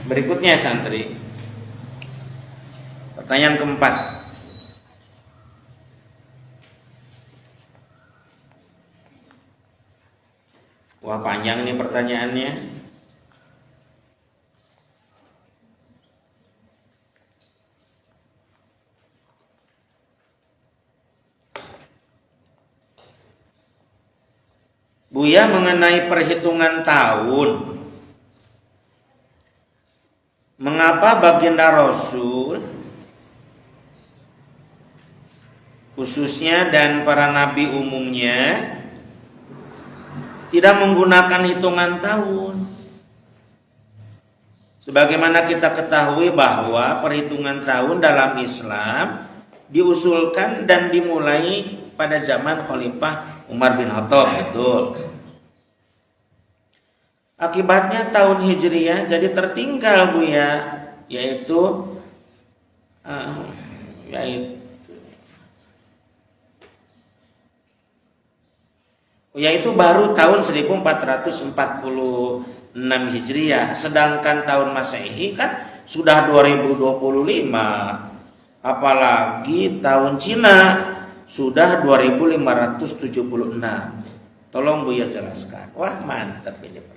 Berikutnya santri, pertanyaan keempat. Wah, panjang nih pertanyaannya. Buya, mengenai perhitungan tahun, mengapa baginda Rasul khususnya dan para nabi umumnya tidak menggunakan hitungan tahun? Sebagaimana kita ketahui bahwa perhitungan tahun dalam Islam diusulkan dan dimulai pada zaman Khalifah Umar bin Khattab, betul. Akibatnya tahun Hijriyah jadi tertinggal, Buya, yaitu baru tahun 1446 Hijriah, sedangkan tahun Masehi kan sudah 2025. Apalagi tahun Cina sudah 2576. Tolong Buya jelaskan. Wah, mantap ini pertanyaan.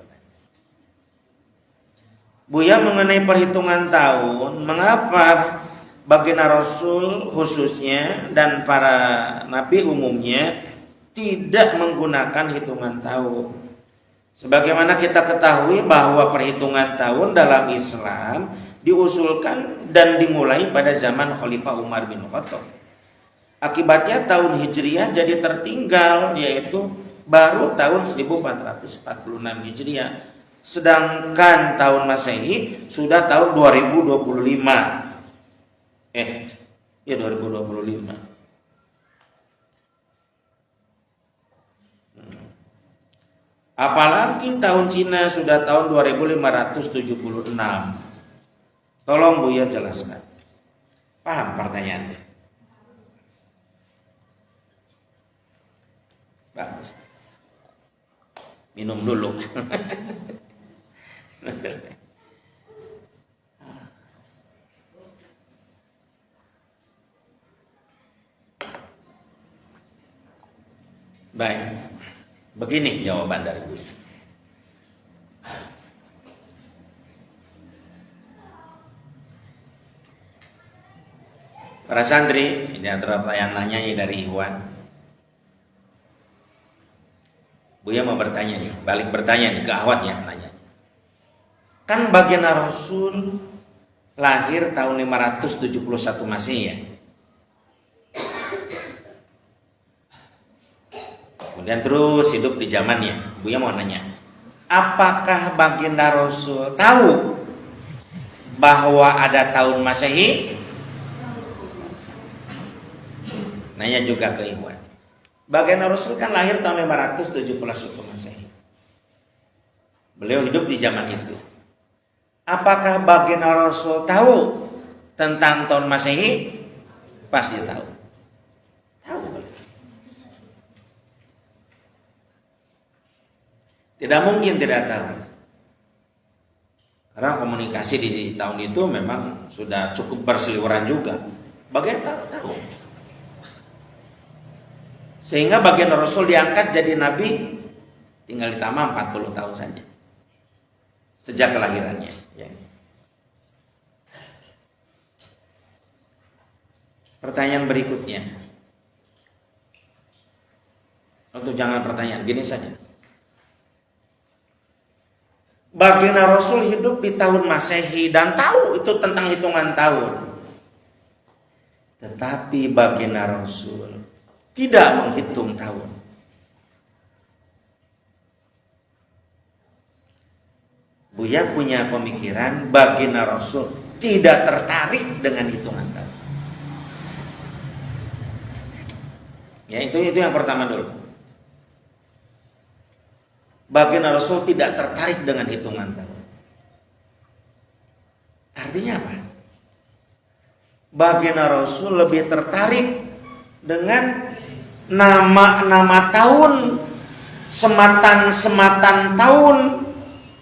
Buya, mengenai perhitungan tahun, mengapa baginda Rasul khususnya dan para nabi umumnya tidak menggunakan hitungan tahun? Sebagaimana kita ketahui bahwa perhitungan tahun dalam Islam diusulkan dan dimulai pada zaman Khalifah Umar bin Khattab. Akibatnya tahun Hijriyah jadi tertinggal, yaitu baru tahun 1446 Hijriah. Sedangkan tahun Masehi sudah tahun 2025. 2025. Apalagi tahun Cina sudah tahun 2576. Tolong Buya jelaskan. Paham pertanyaannya? Bagus. Minum dulu. Baik, begini jawaban dari Buya. Para santri, ini antara yang nanya dari Iwan. Buya mau bertanya nih, balik bertanya nih ke Ahwat ya, nanya. Kan baginda Rasul lahir tahun 571 Masehi ya. Kemudian terus hidup di zamannya. Buya mau nanya, apakah baginda Rasul tahu bahwa ada tahun Masehi? Nanya juga ke Iwan. Baginda Rasul kan lahir tahun 571 Masehi. Beliau hidup di zaman itu. Apakah baginda Rasul tahu tentang tahun Masehi? Pasti tahu. Tahu. Tidak mungkin tidak tahu. Karena komunikasi di tahun itu memang sudah cukup berseliweran juga. Bagaimana tahu? Sehingga baginda Rasul diangkat jadi nabi tinggal ditambah 40 tahun saja sejak kelahirannya. Ya. Pertanyaan berikutnya, untuk jangan pertanyaan, gini saja. Baginda Rasul hidup di tahun Masehi dan tahu itu tentang hitungan tahun. Tetapi baginda Rasul tidak menghitung tahun. Buya punya pemikiran baginda Rasul tidak tertarik dengan hitungan tahun. Ya, itu yang pertama dulu. Baginda Rasul tidak tertarik dengan hitungan tahun. Artinya apa? Baginda Rasul lebih tertarik dengan nama-nama tahun, sematan-sematan tahun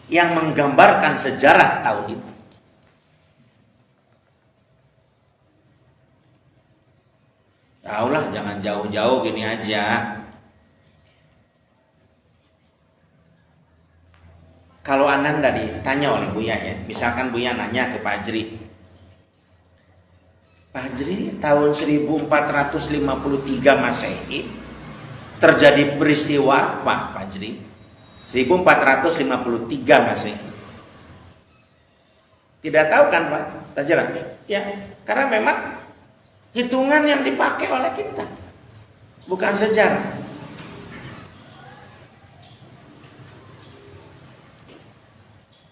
yang menggambarkan sejarah tahun itu. Taulah, jangan jauh-jauh, gini aja. Kalau Ananda ditanya oleh Buya ya, misalkan Buya nanya ke Pak Ajri, Pak Ajri, tahun 1453 Masehi terjadi peristiwa apa, Pak Ajri? 1453 Masehi. Tidak tahu kan, Pak? Tajam. Ya, karena memang hitungan yang dipakai oleh kita, bukan sejarah.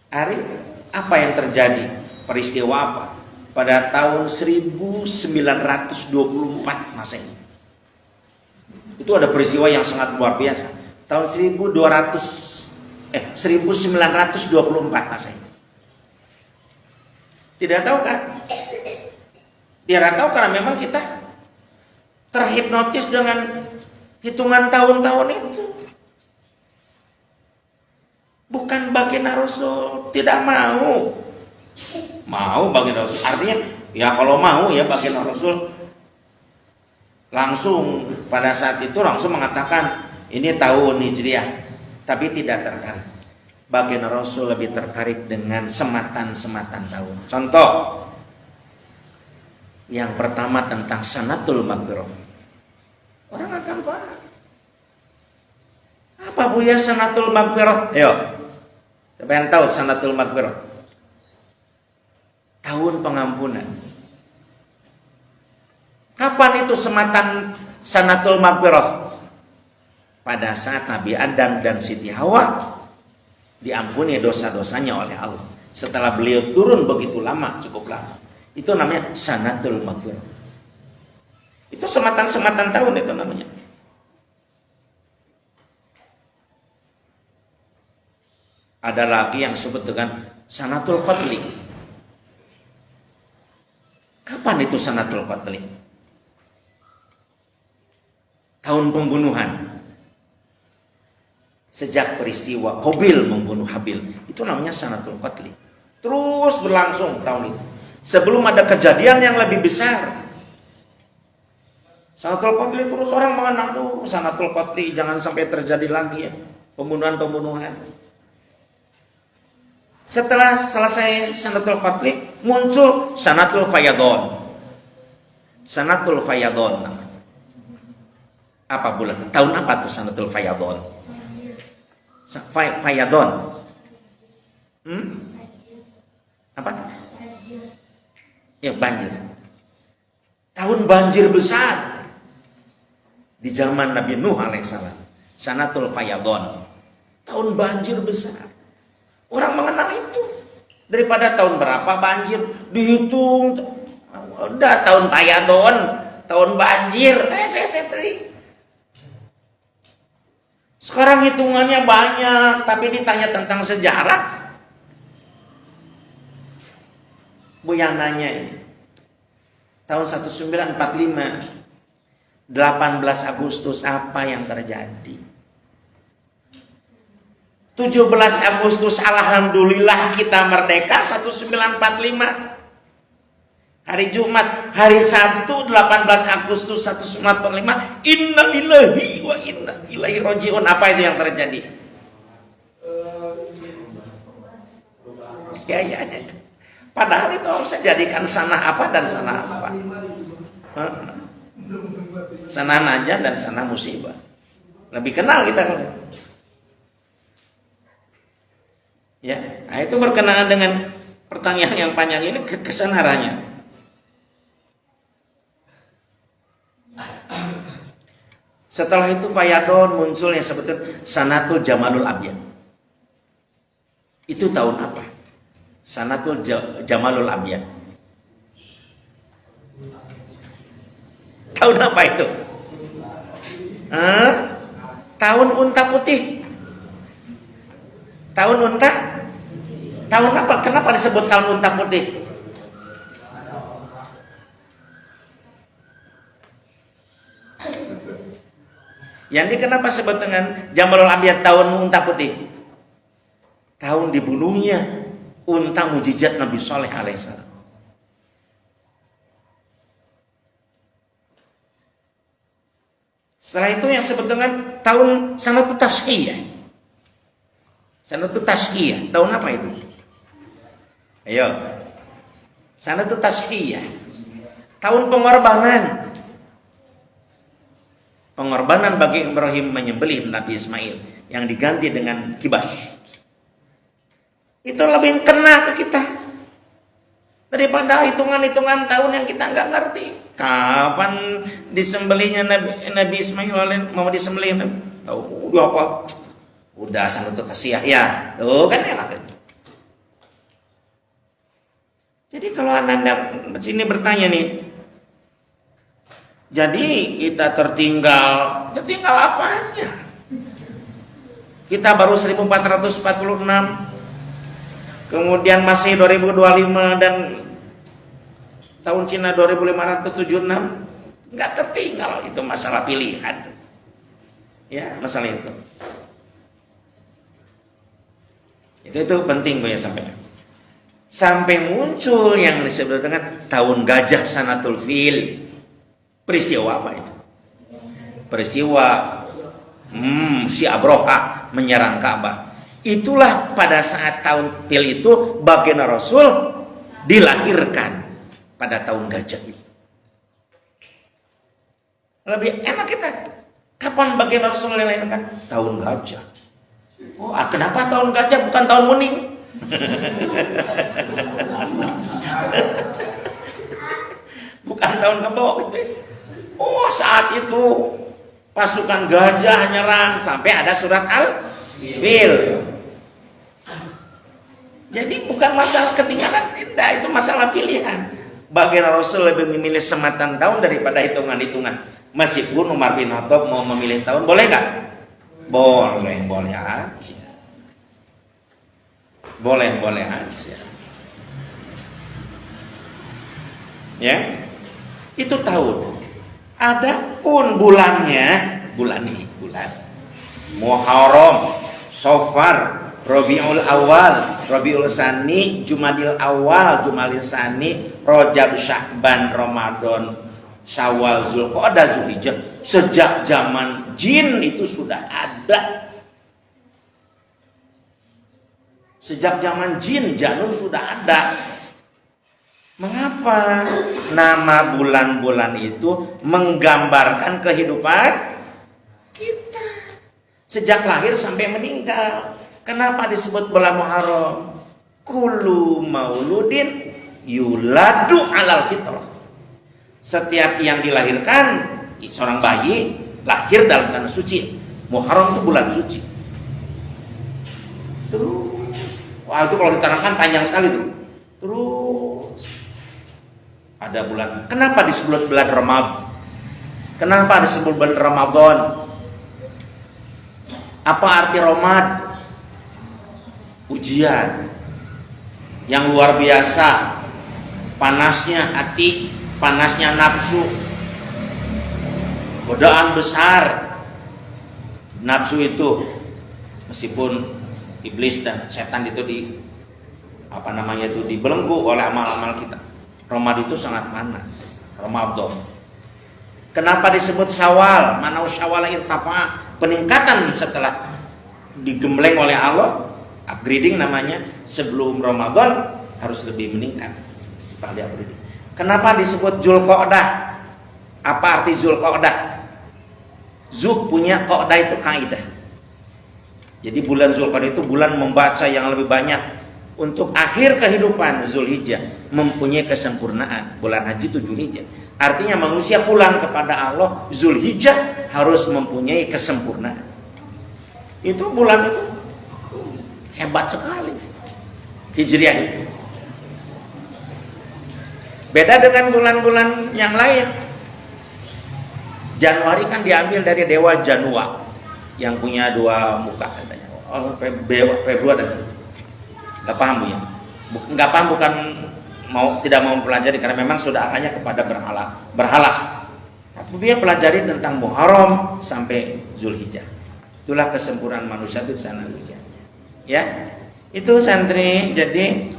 Hari apa yang terjadi? Peristiwa apa? Pada tahun 1924 Masehi. Itu ada peristiwa yang sangat luar biasa. Tahun 1924 Masehi. Tidak tahu kan? Tidak tahu karena memang kita terhipnotis dengan hitungan tahun-tahun itu. Bukan baginda Rasul tidak mau. Mau baginda Rasul. Artinya ya kalau mau ya baginda Rasul langsung pada saat itu langsung mengatakan ini tahun Hijriah, tapi tidak tertarik. Baginda Rasul lebih tertarik dengan sematan-sematan tahun. Contoh yang pertama tentang Sanatul Maghfirah. Orang akan paham. Apa Buya Sanatul Maghfirah? Ayo. Siapa yang tahu Sanatul Maghfirah? Tahun pengampunan. Kapan itu sematan Sanatul Maghfirah? Pada saat Nabi Adam dan Siti Hawa diampuni dosa-dosanya oleh Allah. Setelah beliau turun begitu lama, cukup lama. Itu namanya Sanatul Maghfirah. Itu sematan-sematan tahun itu namanya. Ada lagi yang disebut dengan Sanatul Qatli. Kapan itu Sanatul Qatli? Tahun pembunuhan. Sejak peristiwa Qabil membunuh Habil. Itu namanya Sanatul Qatli. Terus berlangsung tahun itu. Sebelum ada kejadian yang lebih besar. Sanatul Qatli terus orang mengenang, Sanatul Qatli jangan sampai terjadi lagi ya. Pembunuhan-pembunuhan. Setelah selesai Sanatul Qatli, muncul Sanatul Fayadon. Sanatul Fayadon. Apa bulan? Tahun apa tuh Sanatul Fayadon? Fayadon. Apa? Ya banjir. Tahun banjir besar. Di zaman Nabi Nuh alaihissalam. Sanatul Fayadon. Tahun banjir besar. Orang mengenal itu. Daripada tahun berapa banjir dihitung. Udah tahun Fayadon, tahun banjir. Sekarang hitungannya banyak, tapi ditanya tentang sejarah. Bu yang nanya ini. Tahun 1945, 18 Agustus apa yang terjadi? 17 Agustus alhamdulillah kita merdeka. 1945 hari Jumat, hari Sabtu 18 Agustus 1945 innalillahi wa inna ilaihi rajiun. Apa itu yang terjadi? Ya. Padahal itu harus jadikan sanah apa dan sanah apa? Sanah najah dan sanah musibah. Lebih kenal kita kalau ya, nah itu berkenaan dengan pertanyaan yang panjang ini kesana arahnya. Setelah itu Fayadon muncul yang sebetulnya Sanatul Jamalul Abyad. Itu tahun apa? Sanatul Jamalul Abyad. Tahun apa itu? Tahun unta putih. Tahun unta? Tahun apa? Kenapa disebut tahun unta putih? Yang ini kenapa sebut dengan Jamalul Abyad tahun unta putih? Tahun dibunuhnya unta mujizat Nabi Saleh alaihissalam. Setelah itu yang disebut dengan tahun Sanatut Tashkiyah. Sanatut Tashkiyah, tahun apa itu? Ayo. Sanatut Tashkiyah. Tahun pengorbanan. Pengorbanan bagi Ibrahim menyembelih Nabi Ismail yang diganti dengan kibah. Itu lebih kena ke kita daripada hitungan-hitungan tahun yang kita nggak ngerti. Kapan disembelihnya Nabi Ismail mau disembelih? Tahu udah apa? Udah Sanatut Tashkiyah ya. Tuh kan enak. Jadi kalau Anda sini bertanya nih, jadi kita tertinggal apanya? Kita baru 1446, kemudian masih 2025 dan tahun Cina 2576, nggak tertinggal. Itu masalah pilihan, ya masalah itu. Itu penting gue sampaikan. Sampai muncul yang disebut dengan tahun gajah Sanatul Fil. Peristiwa apa itu? Peristiwa si Abroha menyerang Ka'bah. Itulah pada saat tahun Fil itu baginda Rasul dilahirkan pada tahun gajah itu. Lebih enak kita. Kapan baginda Rasul dilahirkan? Tahun gajah. Oh, kenapa tahun gajah bukan tahun kuning? Bukan tahun kebo gitu. Oh, saat itu pasukan gajah nyerang sampai ada surat Al-Fil. Jadi bukan masalah ketinggalan, tidak, itu masalah pilihan. Baginda Rasul lebih memilih sematan tahun daripada hitungan-hitungan. Meskipun Umar bin Khattab mau memilih tahun, boleh nggak? Boleh aja. Boleh aja. Ya, itu tahun. Adapun bulannya, bulan Muharram, Safar, Rabiul Awal, Rabiul Tsani, Jumadil Awal, Jumadil Tsani, Rajab, Sya'ban, Ramadan, Syawal, Zulqa'dah, Zulhijjah. Sejak zaman jin itu sudah ada. Sejak zaman jin, Janum sudah ada. Mengapa? Nama bulan-bulan itu menggambarkan kehidupan kita sejak lahir sampai meninggal. Kenapa disebut bulan Muharram? Kullu mauludin yuladu alal fitrah. Setiap yang dilahirkan, seorang bayi lahir dalam tanah suci. Muharram itu bulan suci. Terus, wah itu kalau diterangkan panjang sekali tuh. Terus ada bulan. Kenapa disebut bulan Ramadan? Kenapa disebut bulan Ramadan? Apa arti Ramadan? Ujian yang luar biasa, panasnya hati, panasnya nafsu, godaan besar. Nafsu itu meskipun iblis dan setan itu dibelenggu oleh amal-amal kita. Ramadan itu sangat panas. Ramadan. Kenapa disebut Syawal? Manau Syawal irtafa, peningkatan setelah digembleng oleh Allah, upgrading namanya. Sebelum Ramadan harus lebih meningkat setelah dia upgrading. Kenapa disebut Zulqa'dah? Apa arti Zulqa'dah? Zul punya Qa'dah itu kaidah. Jadi bulan Zulqa'dah itu bulan membaca yang lebih banyak. Untuk akhir kehidupan Zulhijjah mempunyai kesempurnaan. Bulan haji itu Zulhijjah. Artinya manusia pulang kepada Allah, Zulhijjah harus mempunyai kesempurnaan. Itu bulan itu hebat sekali. Hijriah itu. Beda dengan bulan-bulan yang lain. Januari kan diambil dari dewa Janua yang punya dua muka katanya. Oh, Februari. Gak paham ya? Gak paham bukan tidak mau mempelajari karena memang sudah arahnya kepada berhala. Tapi dia pelajari tentang Muharram sampai Zulhijjah. Itulah kesempurnaan manusia itu sana ujiannya. Ya, itu santri. Jadi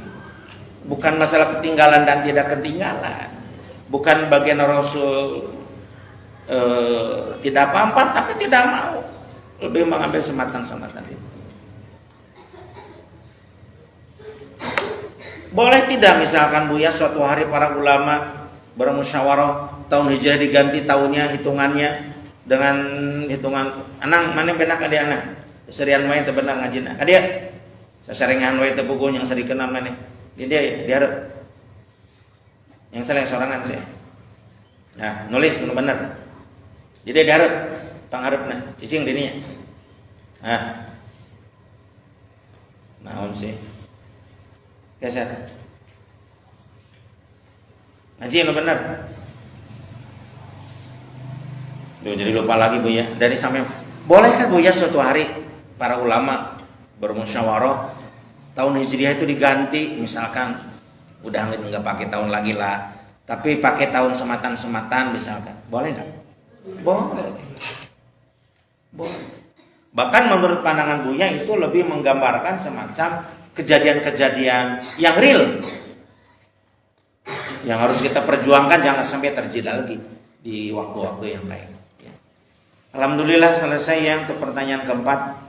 bukan masalah ketinggalan dan tidak ketinggalan. Bukan bagian Rasul tidak pampat tapi tidak mau, lebih mengambil sematan-sematan itu. Boleh tidak misalkan Buya suatu hari para ulama bermusyawarah tahun Hijriah diganti tahunnya hitungannya dengan hitungan anang mana benak adik anak serian wae teu benar ngajina adik sasarengan wae teu buku yang sering kenal mana dia diharap yang salah sorangan sih nah nulis benar jadi diharap pangharepna cicing dirinya naon sih geser ngaji lo benar. Duh, jadi lupa lagi Bu ya. Dari sampai bolehkah Bu ya suatu hari para ulama bermusyawarah tahun Hijriah itu diganti misalkan udah nggak pakai tahun lagi lah, tapi pakai tahun sematan-sematan misalkan. Boleh nggak? Boleh. Boleh. Bahkan menurut pandangan Buya itu lebih menggambarkan semacam kejadian-kejadian yang real. Yang harus kita perjuangkan jangan sampai terjadi lagi di waktu-waktu yang lain. Alhamdulillah selesai yang untuk pertanyaan keempat.